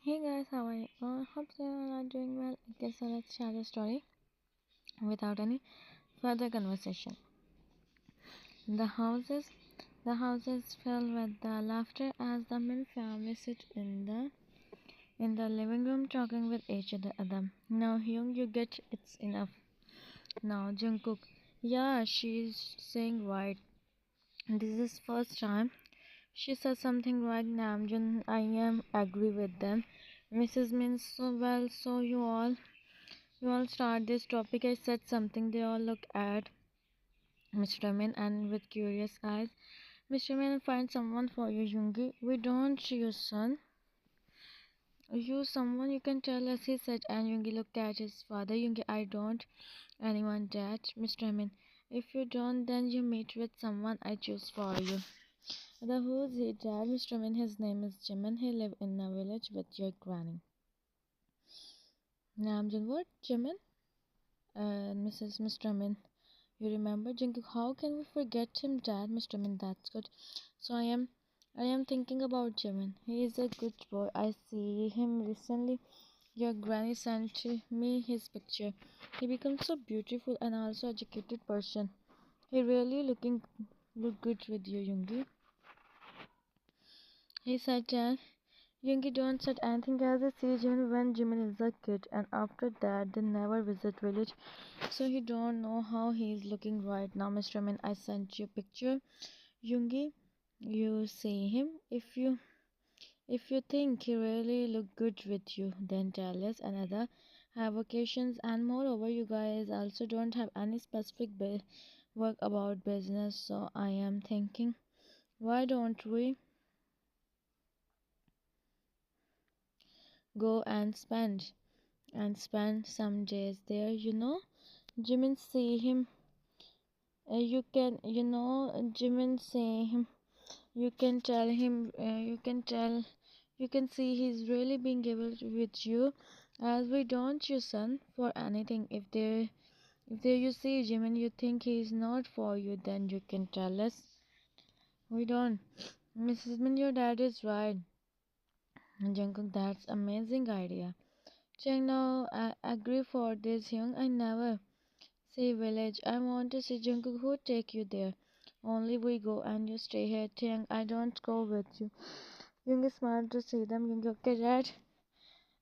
Hey guys, how are you? Hope you all are doing well. Okay, so let's share the story without any further conversation. The houses, the houses fill with the laughter as the Min family sit in the living room talking with each other. Now Hyung, you get it's enough. Now Jungkook, yeah, she's saying right. This is first time she said something right. Namjoon, I am agree with them. Mrs. Min, so well, so you all start this topic. I said something. They all look at Mr. Min and with curious eyes. Mr. Min, find someone for you, Yoongi. We don't, you son. You someone you can tell us, he said, and Yoongi looked at his father. Yoongi, I don't. Anyone that? Mr. Min, if you don't, then you meet with someone I choose for you. The who's he, dad? Mr. Min, his name is Jimin. He live in a village with your granny. Namjoon, what? Jimin? Mrs. Mr. Min. You remember Jungkook? How can we forget him, Dad? Mr. Min, that's good. So I am thinking about Jimin. He is a good boy. I see him recently. Your granny sent me his picture. He becomes so beautiful and also educated person. He really look good with you, Yoongi. He said, Dad. Yoongi don't said anything as they see Jimin when Jimin is a kid, and after that they never visit village, so he don't know how he is looking right now. Mr. Min, I sent you picture. Yoongi, you see him. If you think he really look good with you, then tell us another have occasions. And moreover, you guys also don't have any specific work about business, so I am thinking, why don't we go and spend some days there, Jimin see him. Jimin see him. You can tell him. You can see he's really being able to with you, as we don't, you son, for anything. If there you see Jimin, you think he's not for you, then you can tell us. We don't. Mrs. Min, your dad is right. Jungkook, that's amazing idea. Chang, now I agree for this, Hyung. I never see village. I want to see Jungkook. Who take you there? Only we go and you stay here. Chang, I don't go with you. Yoongi smiled to see them. Yoongi, okay, Dad.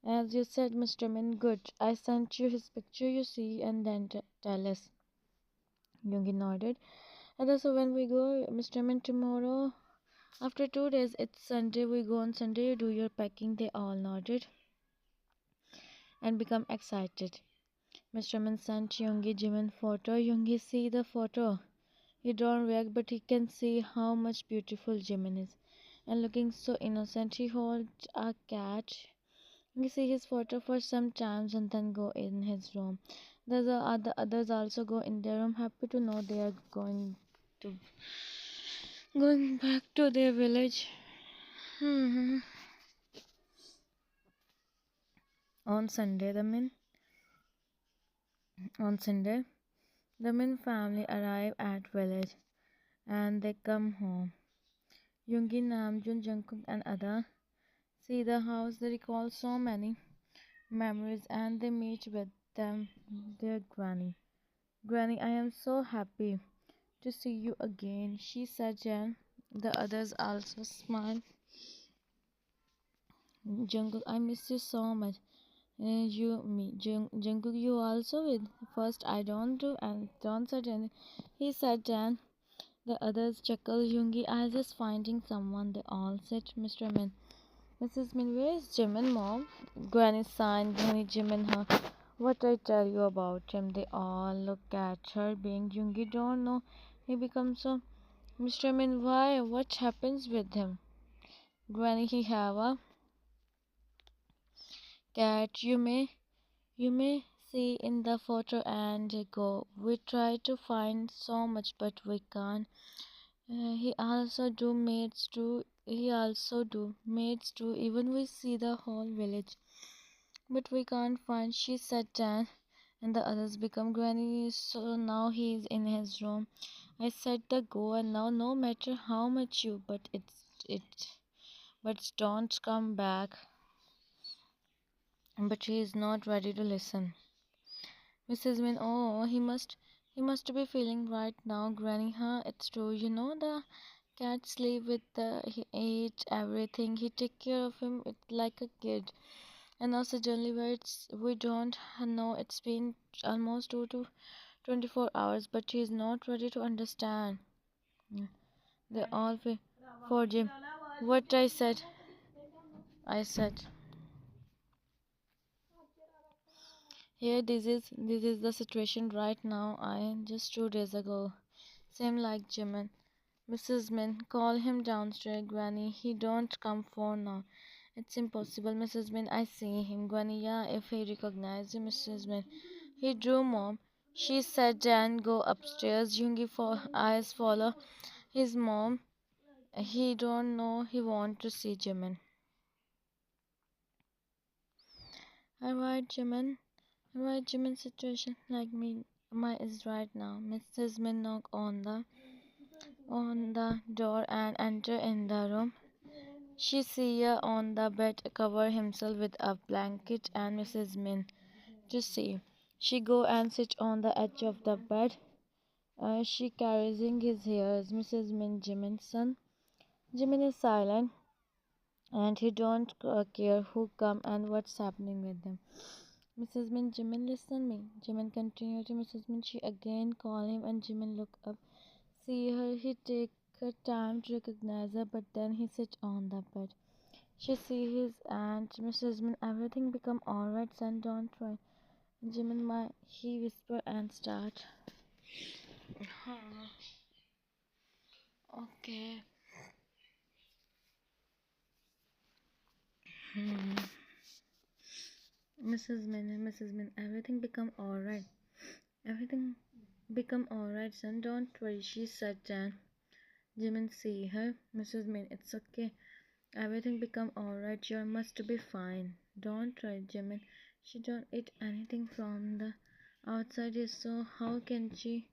As you said, Mr. Min, good. I sent you his picture, you see, and then tell us. Yoongi nodded. And so when we go, Mr. Min, tomorrow, after 2 days, it's Sunday. We go on Sunday. You do your packing. They all nodded and become excited. Mr. Min sent Yoongi Jimin photo. Yoongi see the photo. He don't react, but he can see how much beautiful Jimin is, and looking so innocent. He holds a cat. We see his photo for some times and then go in his room. The others also go in their room, happy to know they are to going back to their village. Hmm. On Sunday, on Sunday, the Min family arrive at village and they come home. Yoongi, Namjoon, Jungkook, and Ada see the house. They recall so many memories and they meet with them, their granny. Granny, I am so happy to see you again, she said, and the others also smiled. Jungkook, I miss you so much. Jungkook, you also with. First, I don't do and don't said anything. He said, and the others chuckled. Yoongi, I just finding someone. They all said, Mr. Min. Mrs. Min, where is Jimin, mom? Granny sighed. Granny, Jimin, huh? What I tell you about him? They all look at her, being Yoongi don't know. He becomes so. Mr. Min, why? What happens with him? Granny, he have a cat. You may see in the photo and go. We try to find so much, but we can't. He also do maids too. He also do maids too. Even we see the whole village, but we can't find. She said Dan, and the others become granny. So now he's in his room. I said the go, and now no matter how much you, but don't come back. but she is not ready to listen. Mrs. Min, oh, he must be feeling right now, Granny, huh? It's true, the cat sleep with he ate everything. He take care of him like a kid. And now suddenly we don't know it's been almost 2 to 24 hours, but she is not ready to understand. Yeah, they all for Jim. What I said. Here, this is the situation right now. I just 2 days ago. Same like Jimin. Mrs. Min, call him downstairs, Granny. He don't come for now. It's impossible, Mrs. Min. I see him, Granny. Yeah, if he recognized you, Mrs. Min. He drew mom. She said, Dan, go upstairs. Yoongi for eyes follow his mom. He don't know he want to see Jimin. Alright, Jimin. Alright, Jimin situation like me. My is right now. Mrs. Min knock on the door and enter in the room. She see on the bed cover himself with a blanket and Mrs. Min to see. She go and sit on the edge of the bed. She caressing his hairs. Mrs. Min, Jimin's son. Jimin is silent and he don't care who come and what's happening with them. Mrs. Min, Jimin, listen me. Jimin continue to Mrs. Min. She again call him and Jimin look up. See her. He take her time to recognize her, but then he sit on the bed. She see his aunt, Mrs. Min. Everything become alright, son. Don't try. Jimin, my he whisper and start. Okay. Hmm. Mrs. Min, everything become alright. Everything become alright, son. Don't worry. She said, Dan. Jimin see her. Mrs. Min, it's okay. Everything become alright. You must be fine. Don't try, Jimin. She don't eat anything from the outside, so how can she?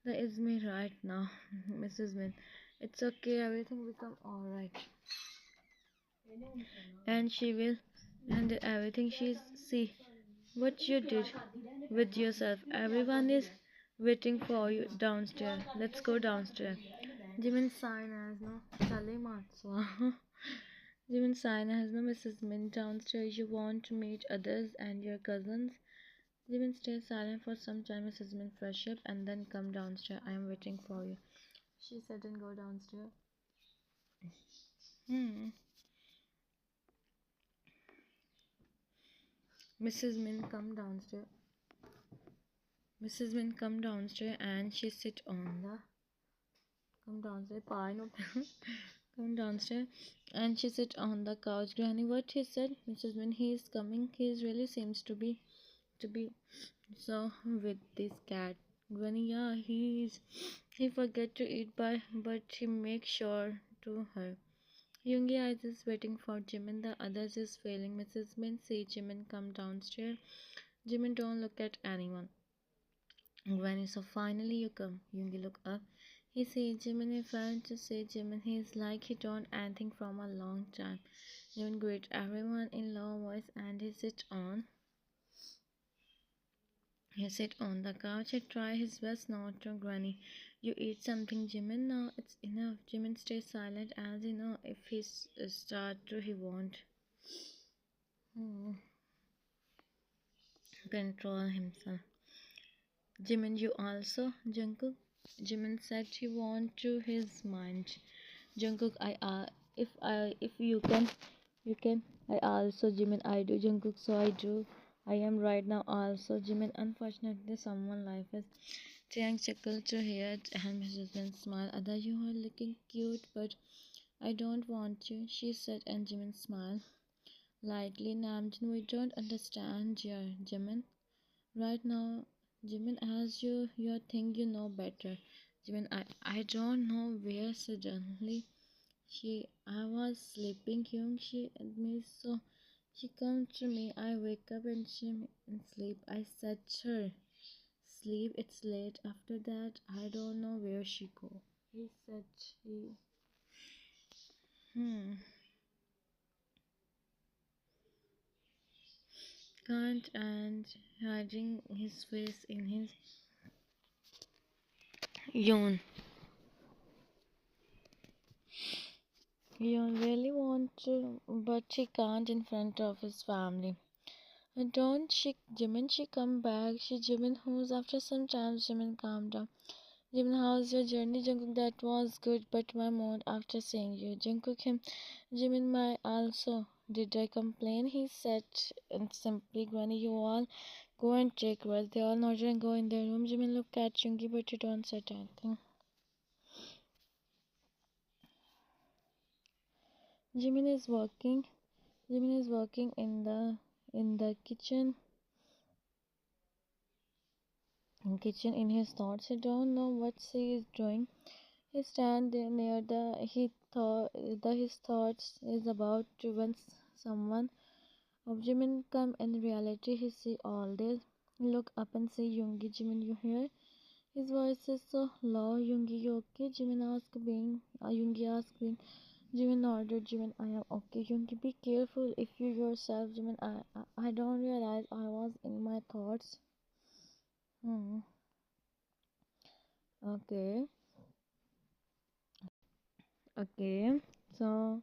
That is me right now, Mrs. Min. It's okay. Everything become alright, and she will handle everything. She see what you did with yourself. Everyone is waiting for you downstairs. Let's go downstairs. Jimin sign as no Salimatswa. Jimin sign has no Mrs. Min downstairs. You want to meet others and your cousins. Jimin stays silent for some time. Mrs. Min fresh up and then come downstairs. I am waiting for you. She said and go downstairs. Hmm. Mrs. Min come downstairs. Mrs. Min come downstairs and she sit on the come downstairs. Pie no come downstairs and she sit on the couch. Granny, what he said? Mrs. Min, he is coming. He is really seems to be so with this cat. Granny, yeah, he forget to eat by but he makes sure to her. Yoongi eyes is waiting for Jimin. The others is failing. Mrs. Min see Jimin come downstairs. Jimin don't look at anyone. Granny, so finally you come. Yoongi look up. He sees Jimin. He felt to say Jimin. He's like he don't anything from a long time. Jimin greet everyone in low voice and he sit on the couch. He try his best not to Granny. You eat something, Jimin. Now it's enough. Jimin stays silent as he know if he start to he won't control himself. Jimin, you also Jungkook. Jimin said he want to his mind. Jungkook, if you can I also Jimin I do Jungkook so I do. I am right now also Jimin. Unfortunately, someone life is Chiang chuckled to hear it and Mrs. Min smiled. Ada, you are looking cute, but I don't want you, she said, and Jimin smiled lightly. Namjoon, we don't understand you, Jimin. Right now, Jimin, as you think you know better. Jimin, I don't know where suddenly I was sleeping, Hyung, she admits, so she comes to me. I wake up and she in sleep. I said her sleep. It's late. After that, I don't know where she go. He said she. Hmm. can't and hiding his face in his yawn. You really want to, but she can't in front of his family. Don't she, Jimin, she come back. She Jimin who's after some time. Jimin calm down. Jimin, how's your journey? Jungkook, that was good, but my mood after seeing you. Jungkook, him. Jimin, my also. Did I complain? He said and simply, Granny, you all go and take rest. They all nodded and go in their room. Jimin looked at Jungi, but you don't say anything. Jimin is working. Jimin is working in the kitchen in his thoughts. He don't know what she is doing. He stand there near the he thought the his thoughts is about to when someone of Jimin come. In reality he see all this. He look up and say, Yoongi, Jimin, you hear? His voice is so low. Yoongi, you okay? Yoongi ask being. Jimin nodded. Jimin, I am okay. Yoongi, be careful if you yourself. Jimin, I don't realize I was in my thoughts. Hmm. Okay. Okay. So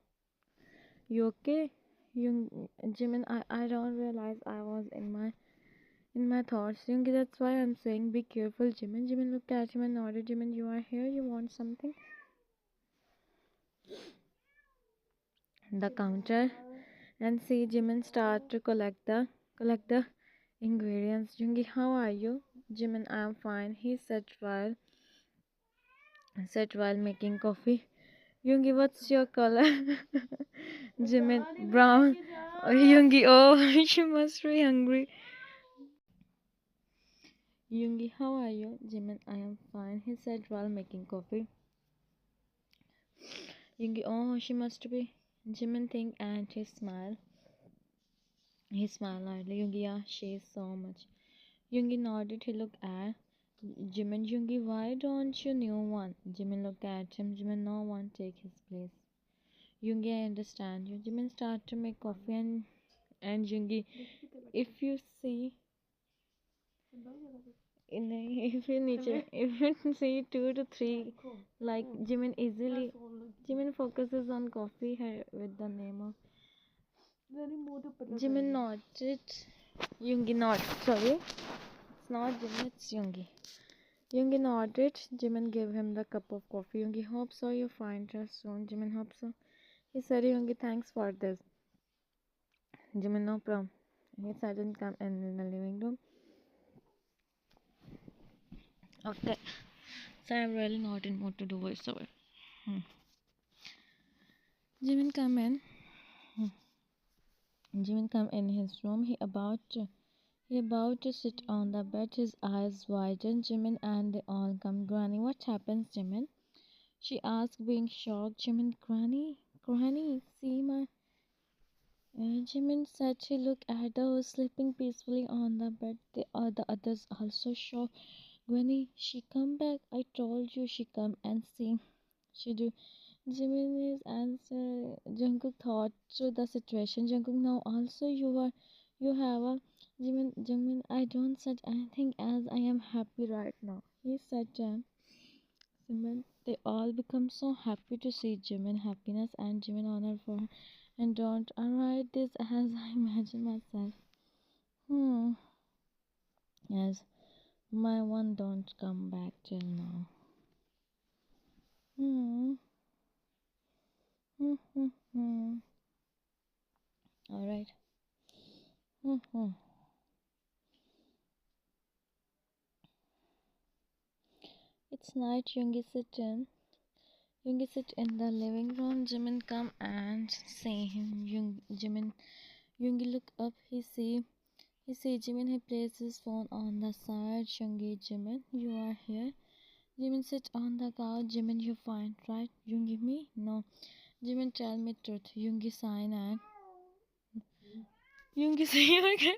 you okay? Jimin, I don't realize I was in my thoughts. Yoongi, that's why I'm saying be careful, Jimin. Jimin looked at him and nodded. Jimin, you are here. You want something? The counter and see Jimin start to collect the ingredients. Yoongi, how are you? Jimin, I am fine. He said while making coffee. Yoongi, what's your color? Jimin, brown. Oh, Yoongi, oh, you must be hungry. Yoongi, how are you? Jimin, I am fine. He said while making coffee. Yoongi, oh, she must be. Jimin think and he smiled. He smiled lightly. Yoongi, yeah, she is so much. Yoongi nodded. He looked at Jimin. Yoongi, why don't you new one? Jimin looked at him. Jimin, no one take his place. Yoongi, I understand you. Jimin start to make coffee and Yoongi, if you see in if you need to, if you see 2 to 3 like Jimin focuses on coffee here with the name of Jimin nodded. Yoongi not sorry, it's not Jimin, it's Yoongi. Yoongi nodded. Jimin gave him the cup of coffee. Yoongi, hope so you find her soon. Jimin, hope so. He said, Yoongi, thanks for this. Jimin, no problem. He said and come in the living room. Okay. So I'm really not in mood to do voiceover. Hmm. Jimin come in. Hmm. Jimin come in his room. He about to sit on the bed. His eyes widen. Jimin and they all come. Granny, what happens, Jimin? She asked, being shocked. Jimin, Granny, see my. Jimin said she looked at her sleeping peacefully on the bed. The others also shocked. Granny, she come back. I told you she come and see. She do. Jimin's answer. Jungkook thought through the situation. Jungkook, now also you have a Jimin. I don't said anything as I am happy right now. He said, Simba. They all become so happy to see Jimin happiness and Jimin honor for her. And don't I write this as I imagine myself. Hmm. Yes, my one don't come back till now. Hmm. Hmm. Hmm. Hmm. All right. Hmm. Hmm. It's night. Yoongi sit in the living room. Jimin come and see him. Jimin. Yoongi look up. He see Jimin. He places his phone on the side. Yoongi, Jimin, you are here. Jimin sit on the couch. Jimin, you fine, right? Yoongi, me? No. Jimin, tell me truth. Yoongi sign and Yoongi say you again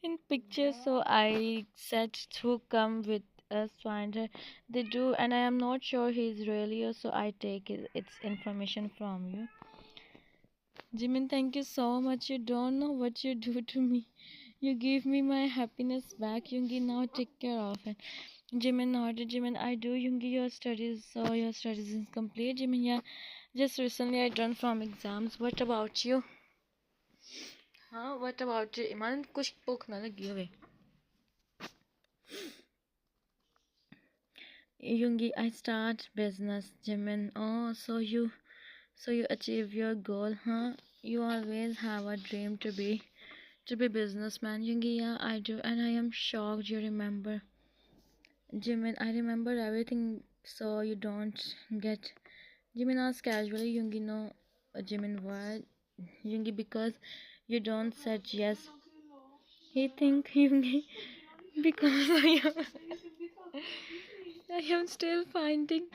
in picture. So I said to come with us find her. They do, and I am not sure he's really here. So I take its information from you. Jimin, thank you so much. You don't know what you do to me. You give me my happiness back, Yoongi. Now take care of it. Jimin nodded. Jimin, I do. Yoongi, your studies is complete. Jimin, yeah. Just recently I done from exams. What about you? Huh? What about you? Iman, kuch bhuk na lagi howe. Yoongi, I start business. Jimin, oh, so you achieve your goal, huh? You always have a dream to be businessman. Yoongi, yeah, I do, and I am shocked you remember. Jimin, I remember everything, so you don't get. Jimin asked casually. Yoongi, no. Jimin, what? Yoongi, because you don't said yes. He think Yoongi because I am still finding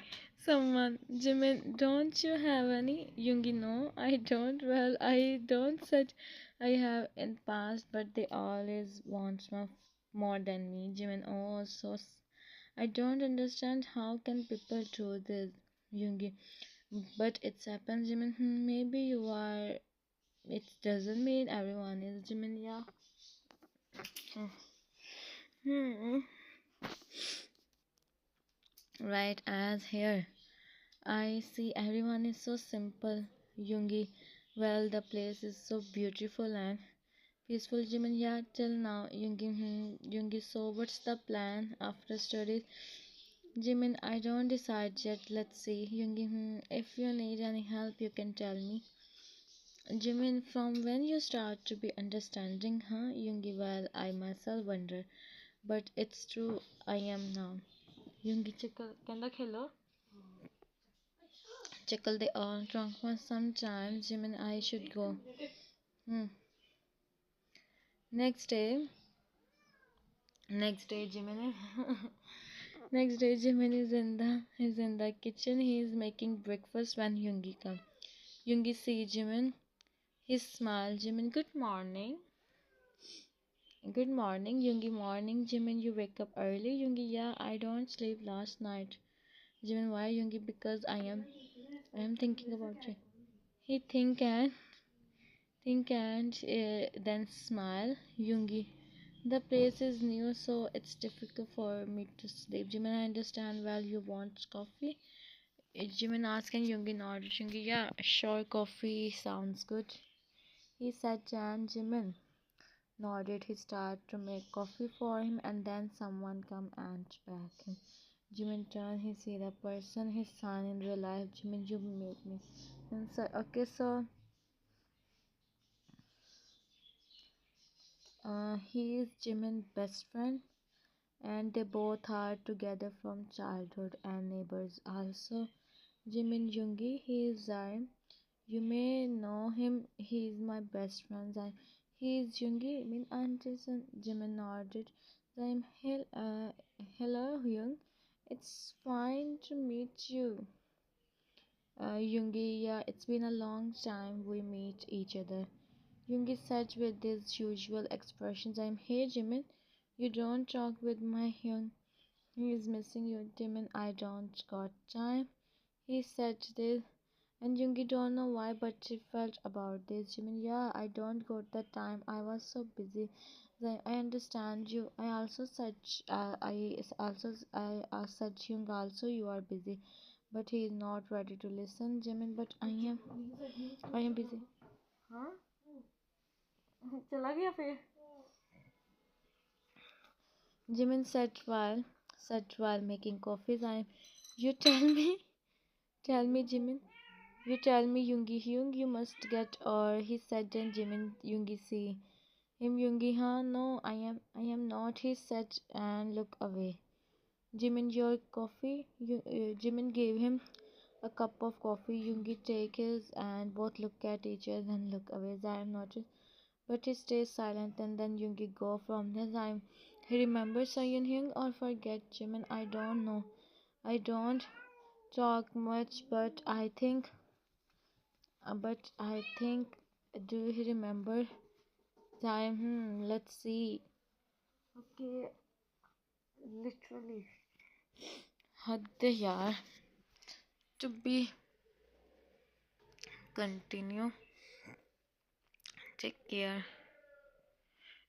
someone. Jimin, don't you have any? Yoongi, no, I don't. Well, I don't said I have in past, but they always want more than me. Jimin, oh, I don't understand how can people do this. Yoongi, but it's happened. Jimin, maybe you are. It doesn't mean everyone is. Jimin, yeah. Hmm. Right as here. I see everyone is so simple, Yoongi. Well, the place is so beautiful and peaceful, Jimin. Yeah, till now, Yoongi. Yoongi, so what's the plan after studies? Jimin, I don't decide yet. Let's see. Yoongi, if you need any help, you can tell me. Jimin, from when you start to be understanding, huh? Yoongi, well, I myself wonder. But it's true, I am now. Yoongi, kenda khelo? Chuckle they all drunk for some time. Jim and I should go. Hmm. Next day, Jimin. Next day, Jimin is in the kitchen. He is making breakfast when Yoongi come. Yoongi see Jimin. He smile. Jimin, good morning. Good morning, Yoongi. Morning, Jimin. You wake up early, Yoongi. Yeah, I don't sleep last night. Jimin, why, Yoongi? Because I am thinking about you. He think and then smile. Yoongi, the place is new, so it's difficult for me to sleep. Jimin, I understand. Well, you want coffee? Jimin asking Yoongi nodded. Yoongi, yeah, sure, coffee sounds good. He said, and Jimin nodded. He started to make coffee for him, and then someone come and back him. Jimin turned. He see the person, his son in real life. Jimin, you make me. And so, okay, so he is Jimin's best friend, and they both are together from childhood and neighbors. Also, Jimin Yoongi, he is zarim. You may know him. He is my best friend. He is Yoongi. Min Anderson. Jimin nodded. Zarim, hello, Hyung. It's fine to meet you. Yoongi, yeah, it's been a long time we meet each other. Yoongi said with his usual expressions. Hey, Jimin. You don't talk with my Hyung. He is missing you, Jimin. I don't got time. He said this, and Yoongi don't know why, but she felt about this. Jimin, yeah, I don't got the time. I was so busy. I understand you. I said Hyung also you are busy, but he is not ready to listen, Jimin. But I am busy. हाँ चला गया फिर Jimin said while making coffee. You tell me, Jimin. You tell me, Yoongi. Hyung, you must get. Or he said, then Jimin, Yoongi, see him. Yoongi, huh? No, I am not. He said and look away. Jimin, your coffee. Jimin gave him a cup of coffee. Yoongi take his and both look at each other and look away. I am not. But he stays silent, and then Yoongi go from his time. He remembers Soyun Hyung or forget Jimin. I don't know. I don't talk much, but I think do he remember time? Let's see. Okay, literally. हद यार. To be continue. Take care.